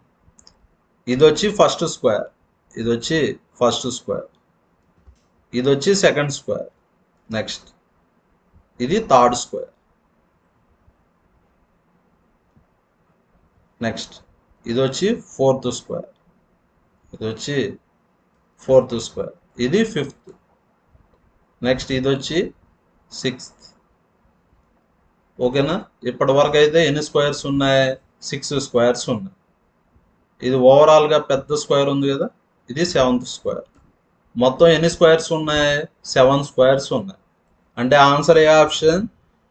ఇది వచ్చి ఫస్ట్ స్క్వేర్, ఇది వచ్చి ఫస్ట్ స్క్వేర్, ఇది వచ్చి సెకండ్ స్క్వేర్. నెక్స్ట్ ఇది థర్డ్ స్క్వేర్. నెక్స్ట్ ఇది వచ్చి ఫోర్త్ స్క్వేర్, ఇది వచ్చి ఫోర్త్ స్క్వేర్, ఇది ఫిఫ్త్. నెక్స్ట్ ఇది వచ్చి సిక్స్త్. ఓకేనా? ఇప్పటి వరకు అయితే ఎన్ని స్క్వేర్స్ ఉన్నాయి? 6 స్క్వేర్స్ ఉన్నాయి. ఇది ఓవరాల్గా పెద్ద స్క్వేర్ ఉంది కదా, ఇది 7th స్క్వేర్. మొత్తం ఎన్ని స్క్వేర్స్ ఉన్నాయి? 7 స్క్వేర్స్ ఉన్నాయి. అంటే ఆన్సర్ ఏ option?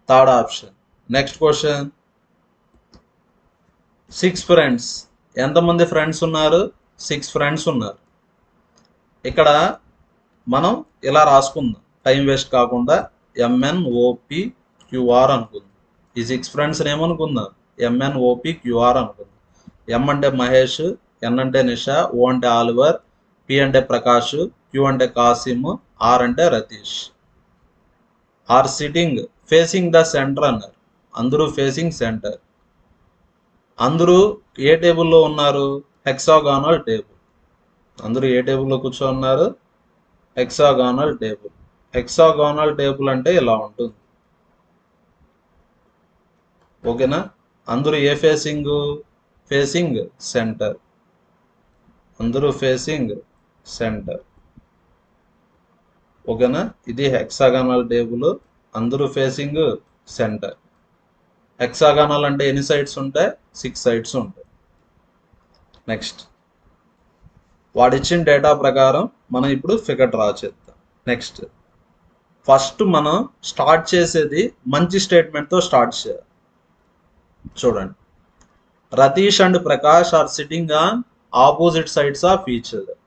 Third option. Next question, 6 friends ఎంతమంది ఫ్రెండ్స్ ఉన్నారు? 6 ఫ్రెండ్స్ ఉన్నారు. ఇక్కడ మనం ఇలా రాసుకుందాం, టైం వేస్ట్ కాకుండా MNOPQR అనుకుందాం. ఈ 6 ఫ్రెండ్స్ని ఏమనుకుందాం? MNOPQR అనుకుందాం. M అంటే మహేష్, N అంటే నిషా, O అంటే ఆలివర్, P అంటే ప్రకాష్, Q అంటే కాసిమ్, R అంటే Ratish. Are sitting facing the centre అన్నారు. అందరూ ఫేసింగ్ సెంటర్. అందరూ ఏ టేబుల్లో ఉన్నారు? Hexagonal table. అందరూ ఏ టేబుల్లో కూర్చోన్నారు? హెక్సాగానల్ టేబుల్. హెక్సాగానల్ టేబుల్ అంటే ఇలా ఉంటుంది. ఓకేనా? అందరూ ఏ ఫేసింగ్? Facing centre. అందరూ ఫేసింగ్ సెంటర్. ఓకేనా? ఇది హెక్సాగానల్ టేబుల్. అందరూ ఫేసింగ్ సెంటర్. హెక్సాగానల్ అంటే ఎన్ని సైడ్స్ ఉంటాయి? 6 సైడ్స్ ఉంటాయి. నెక్స్ట్, వాడిచ్చిన డేటా ప్రకారం మనం ఇప్పుడు ఫిగర్ డ్రా చేద్దాం. నెక్స్ట్, ఫస్ట్ మనం స్టార్ట్ చేసేది మంచి స్టేట్మెంట్తో స్టార్ట్ చేయాలి. చూడండి, Ratish and Prakash are sitting on opposite sides of each other.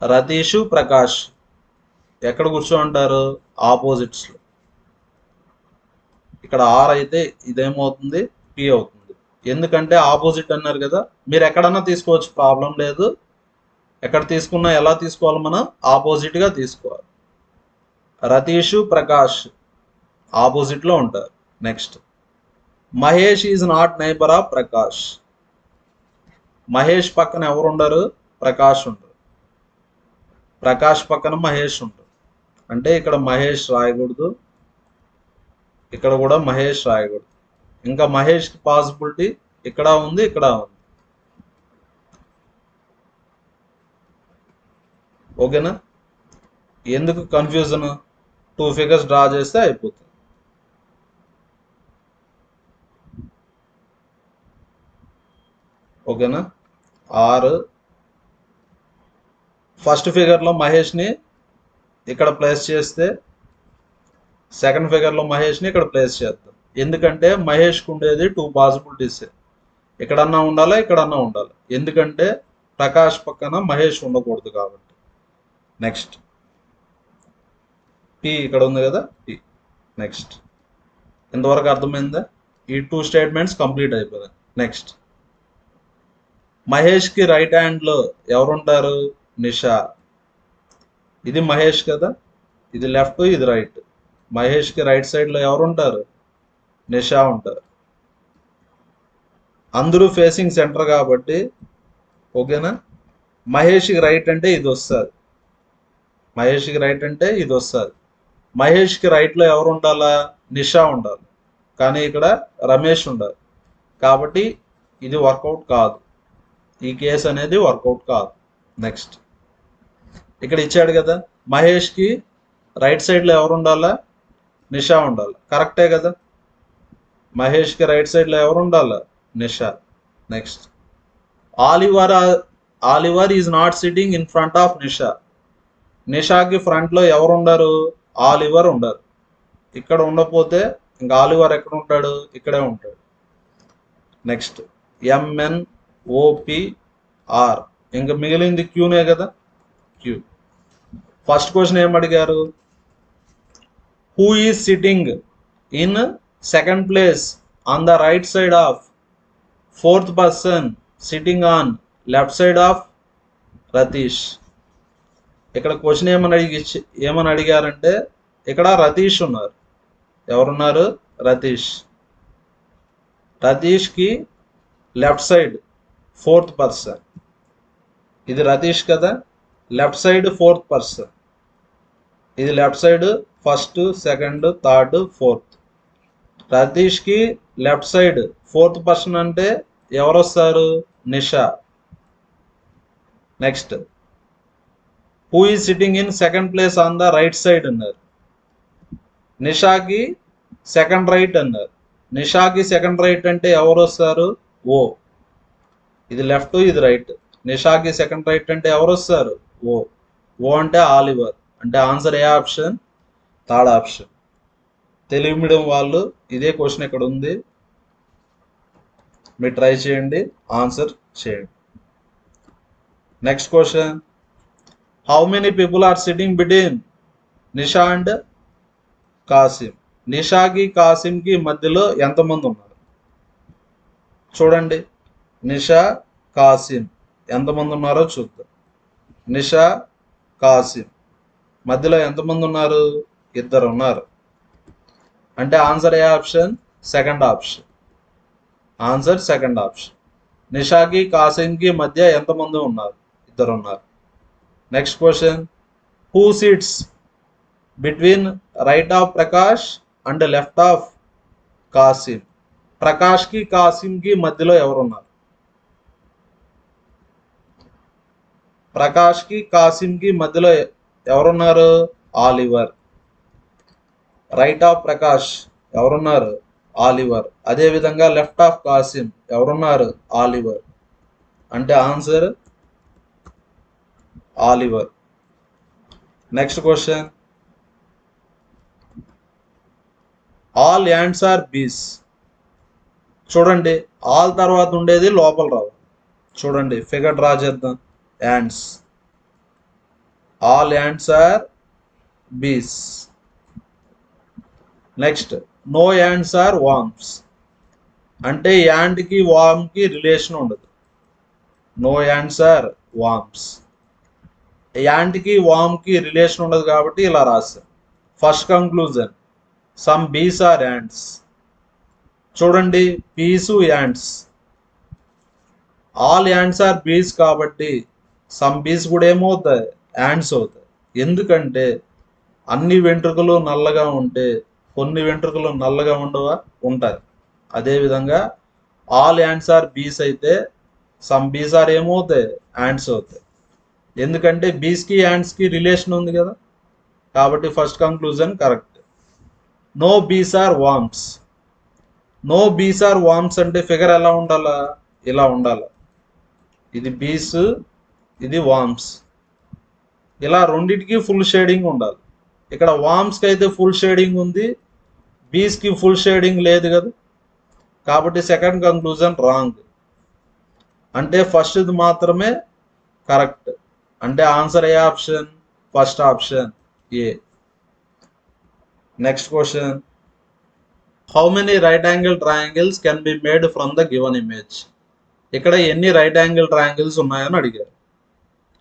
Ratish, Prakash ఎక్కడ కూర్చోంటారు? ఆపోజిట్స్లో. ఇక్కడ ఆర్ అయితే ఇదేమవుతుంది? పి అవుతుంది. ఎందుకంటే ఆపోజిట్ అన్నారు కదా. మీరు ఎక్కడన్నా తీసుకోవచ్చు, ప్రాబ్లం లేదు. ఎక్కడ తీసుకున్నా ఎలా తీసుకోవాలి? మనం ఆపోజిట్గా తీసుకోవాలి. రతీష్, ప్రకాష్ ఆపోజిట్లో ఉంటారు. Next, Mahesh is not neighbour of Prakash. Mahesh పక్కన ఎవరు ఉండరు? ప్రకాష్ ఉండరు. ప్రకాష్ పక్కన మహేష్ ఉంటారు. అంటే ఇక్కడ మహేష్ రాయకూడదు, ఇక్కడ కూడా మహేష్ రాయకూడదు. ఇంకా మహేష్కి పాసిబిలిటీ ఇక్కడ ఉంది, ఇక్కడ ఉంది. ఓకేనా? ఎందుకు కన్ఫ్యూజన్? 2 ఫిగర్స్ డ్రా చేస్తే అయిపోతుంది. ఓకేనా? ఆర్ ఫస్ట్ ఫిగర్లో మహేష్ని ఇక్కడ ప్లేస్ చేస్తే, సెకండ్ ఫిగర్లో మహేష్ని ఇక్కడ ప్లేస్ చేద్దాం. ఎందుకంటే మహేష్కి ఉండేది 2 పాసిబిలిటీస్. ఇక్కడన్నా ఉండాలా, ఇక్కడన్నా ఉండాలి. ఎందుకంటే ప్రకాష్ పక్కన మహేష్ ఉండకూడదు కాబట్టి. నెక్స్ట్, పి ఇక్కడ ఉంది కదా, పి. నెక్స్ట్, ఇంతవరకు అర్థమైందా? ఈ 2 స్టేట్మెంట్స్ కంప్లీట్ అయిపోయాయి. నెక్స్ట్, మహేష్కి రైట్ హ్యాండ్లో ఎవరుంటారు? నిషా. ఇది మహేష్ కదా, ఇది లెఫ్ట్, ఇది రైట్. మహేష్కి రైట్ సైడ్లో ఎవరుంటారు? నిషా ఉంటారు. అందరూ ఫేసింగ్ సెంటర్ కాబట్టి, ఓకేనా, మహేష్కి రైట్ అంటే ఇది వస్తుంది. మహేష్కి రైట్ అంటే ఇది వస్తుంది. మహేష్కి రైట్లో ఎవరు ఉండాలా? నిషా ఉండాలి. కానీ ఇక్కడ రమేష్ ఉండాలి. కాబట్టి ఇది వర్కౌట్ కాదు. ఈ కేసు అనేది వర్కౌట్ కాదు. నెక్స్ట్, ఇక్కడ ఇచ్చాడు కదా, మహేష్కి రైట్ సైడ్లో ఎవరు ఉండాలా? నిషా ఉండాలి. కరెక్టే కదా. మహేష్కి రైట్ సైడ్లో ఎవరు ఉండాలి? Nisha. Next, Oliver is not sitting in front of Nisha. నిషాకి ఫ్రంట్లో ఎవరు ఉండరు? ఆలివర్ ఉండరు. ఇక్కడ ఉండకపోతే ఇంకా ఆలివర్ ఎక్కడ ఉంటాడు? ఇక్కడే ఉంటాడు. Next, MNOPR. ఇంకా మిగిలింది క్యూనే కదా, క్యూ. ఫస్ట్ క్వశ్చన్ ఏం అడిగారు? Who is sitting in second place on the right side of fourth person sitting on left side of Ratheesh. ఇక్కడ క్వశ్చన్ ఏమని అడిగారంటే, ఇక్కడ రతీష్ ఉన్నారు. ఎవరున్నారు? రతీష్. రతీష్కి లెఫ్ట్ సైడ్ ఫోర్త్ పర్సన్. ఇది రతీష్ కదా, లెఫ్ట్ సైడ్ ఫోర్త్ పర్సన్. ఇది left side first, second, third, fourth. రతీష్కి లెఫ్ట్ సైడ్ ఫోర్త్ పర్సన్ అంటే ఎవరు వస్తారు? Nisha. Next, who is sitting in second place on the right side అన్నారు. నిషాకి సెకండ్ రైట్ అన్నారు. నిషాకి second right అంటే ఎవరు వస్తారు? ఓ. ఇది లెఫ్ట్, ఇది రైట్. నిషాకి సెకండ్ రైట్ అంటే ఎవరు వస్తారు? ఓ. ఓ అంటే ఆలివర్. అంటే ఆన్సర్ ఏ option? Third option. Telugu medium వాళ్ళు ఇదే క్వశ్చన్ ఇక్కడ ఉంది. మీరు ట్రై చేయండి, ఆన్సర్ చేయండి. Next question, how many people are sitting between Nisha and Kasim? నిషాకి కాసింకి మధ్యలో ఎంతమంది ఉన్నారు? చూడండి, నిషా కాసిం ఎంతమంది ఉన్నారో చూద్దాం. నిషా కాసిం మధ్యలో ఎంతమంది ఉన్నారు? ఇద్దరు ఉన్నారు. అంటే ఆన్సర్ ఏ option? Second option. Answer second option. నిషాకి కాసింకి మధ్య ఎంతమంది ఉన్నారు? ఇద్దరు ఉన్నారు. Next question, who seats between right of Prakash and left of Kasim? ప్రకాష్కి కాసింకి మధ్యలో ఎవరున్నారు? ప్రకాష్కి కాసింకి మధ్యలో ఎవరున్నారు? ఆలివర్. రైట్ ఆఫ్ ప్రకాష్ ఎవరున్నారు? ఆలివర్. అదేవిధంగా లెఫ్ట్ ఆఫ్ కాసిం ఎవరున్నారు? ఆలివర్. అంటే answer Oliver. Next question, all yands are bees. చూడండి, ఆల్ తర్వాత ఉండేది లోపల రావు. చూడండి, ఫిగర్ డ్రా చేద్దాం. Yands, all yands are bees. Next, no yands are wams. అంటే యాండ్కి వామ్కి రిలేషన్ ఉండదు. No yands are wams. యాండ్కి వామ్కి రిలేషన్ ఉండదు కాబట్టి ఇలా రాశాం. First conclusion, some bees are yands. చూడండి, bees yands, all yands are bees కాబట్టి సమ్ బీస్ కూడా ఏమవుతాయి? యాండ్స్ అవుతాయి. ఎందుకంటే అన్ని వెంట్రుకలు నల్లగా ఉంటే కొన్ని వెంట్రుకలు నల్లగా ఉండవా? ఉంటాయి. అదేవిధంగా ఆల్ యాండ్స్ ఆర్ బీస్ అయితే సమ్ బీస్ ఆర్ ఏమవుతాయి? యాండ్స్ అవుతాయి. ఎందుకంటే బీస్కి యాండ్స్కి రిలేషన్ ఉంది కదా, కాబట్టి first conclusion correct. No Bs are worms. No Bs are wams అంటే ఫిగర్ ఎలా ఉండాలా? ఇలా ఉండాలి. ఇది బీస్, ఇది వామ్స్. ఇలా రెండింటికి ఫుల్ షేడింగ్ ఉండాలి. ఇక్కడ వామ్స్కి అయితే ఫుల్ షేడింగ్ ఉంది, బీస్కి ఫుల్ షేడింగ్ లేదు కదా, కాబట్టి సెకండ్ కంక్లూజన్ రాంగ్. అంటే ఫస్ట్ది మాత్రమే కరెక్ట్. అంటే ఆన్సర్ ఏ option? First option A. Next question, how many right angle triangles can be made from the given image? ఇక్కడ ఎన్ని రైట్ యాంగిల్ ట్రయాంగిల్స్ ఉన్నాయని అడిగారు.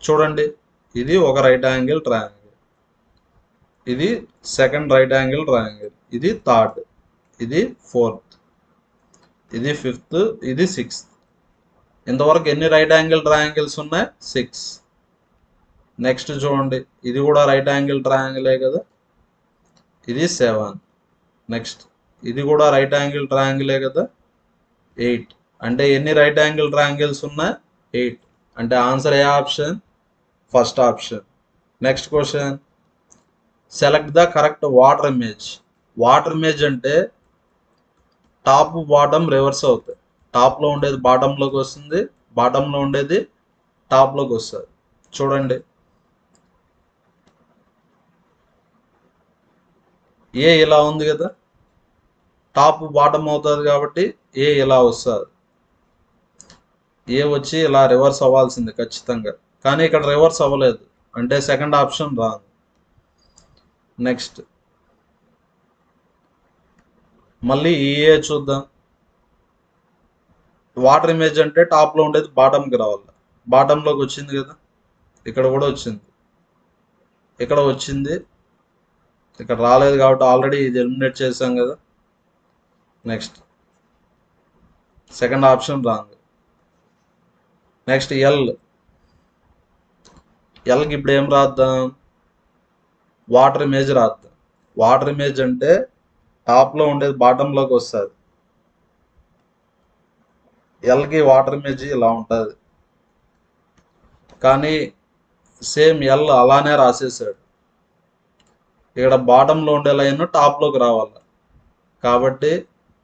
చూడండి, ఇది ఒక రైట్ యాంగిల్ ట్రయాంగిల్, ఇది సెకండ్ రైట్ యాంగిల్ ట్రయాంగిల్, ఇది థర్డ్, ఇది ఫోర్త్, ఇది ఫిఫ్త్, ఇది సిక్స్త్. ఇంతవరకు ఎన్ని రైట్ యాంగిల్ ట్రయాంగిల్స్ ఉన్నాయి? 6. నెక్స్ట్ చూడండి, ఇది కూడా రైట్ యాంగిల్ ట్రయాంగిలే కదా, ఇది 7. నెక్స్ట్ ఇది కూడా రైట్ యాంగిల్ ట్రయాంగిలే కదా, 8. అంటే ఎన్ని రైట్ యాంగిల్ ట్రయాంగిల్స్ ఉన్నాయి? 8. అంటే ఆన్సర్ ఏ option? First option. Next question, select the correct water image. Water image అంటే టాప్ బాటమ్ రివర్స్ అవుతాయి. టాప్లో ఉండేది బాటంలోకి వస్తుంది, బాటంలో ఉండేది టాప్లోకి వస్తుంది. చూడండి, ఏ ఇలా ఉంది కదా, టాప్ బాటమ్ అవుతుంది కాబట్టి ఏ ఇలా వస్తుంది. ఏ వచ్చి ఇలా రివర్స్ అవ్వాల్సింది ఖచ్చితంగా, కానీ ఇక్కడ రివర్స్ అవ్వలేదు, అంటే సెకండ్ ఆప్షన్ రాంగ్. నెక్స్ట్ మళ్ళీ ఏ చూద్దాం. వాటర్ ఇమేజ్ అంటే టాప్లో ఉండేది బాటంకి రావాలి, బాటంలోకి వచ్చింది కదా, ఇక్కడ కూడా వచ్చింది, ఇక్కడ వచ్చింది, ఇక్కడ రాలేదు కాబట్టి ఆల్రెడీ ఇది ఎలిమినేట్ చేసాం కదా. Next second option wrong. Next ఎల్కి ఇప్పుడు ఏం రాద్దాం? వాటర్ ఇమేజ్ రాద్దాం. వాటర్ ఇమేజ్ అంటే టాప్లో ఉండేది బాటంలోకి వస్తుంది, ఎల్కి వాటర్ ఇమేజ్ ఇలా ఉంటుంది, కానీ సేమ్ ఎల్ అలానే రాసేసాడు. ఇక్కడ బాటంలో ఉండే లైన్ టాప్లోకి రావాలి, కాబట్టి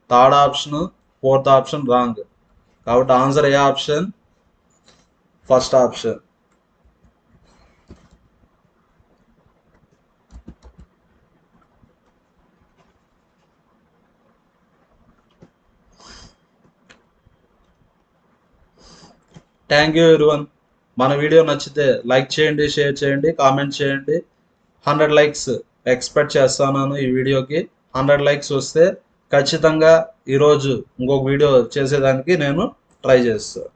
third option fourth option wrong. కాబట్టి ఆన్సర్ ఏ option? First option. Thank you everyone. మన వీడియో నచ్చితే లైక్ చేయండి, షేర్ చేయండి, కామెంట్ చేయండి. 100 లైక్స్ ఎక్స్పెక్ట్ చేస్తున్నాను ఈ వీడియోకి. 100 లైక్స్ వస్తే ఖచ్చితంగా ఈరోజు ఇంకొక వీడియో చేసేదానికి నేను ట్రై చేస్తాను.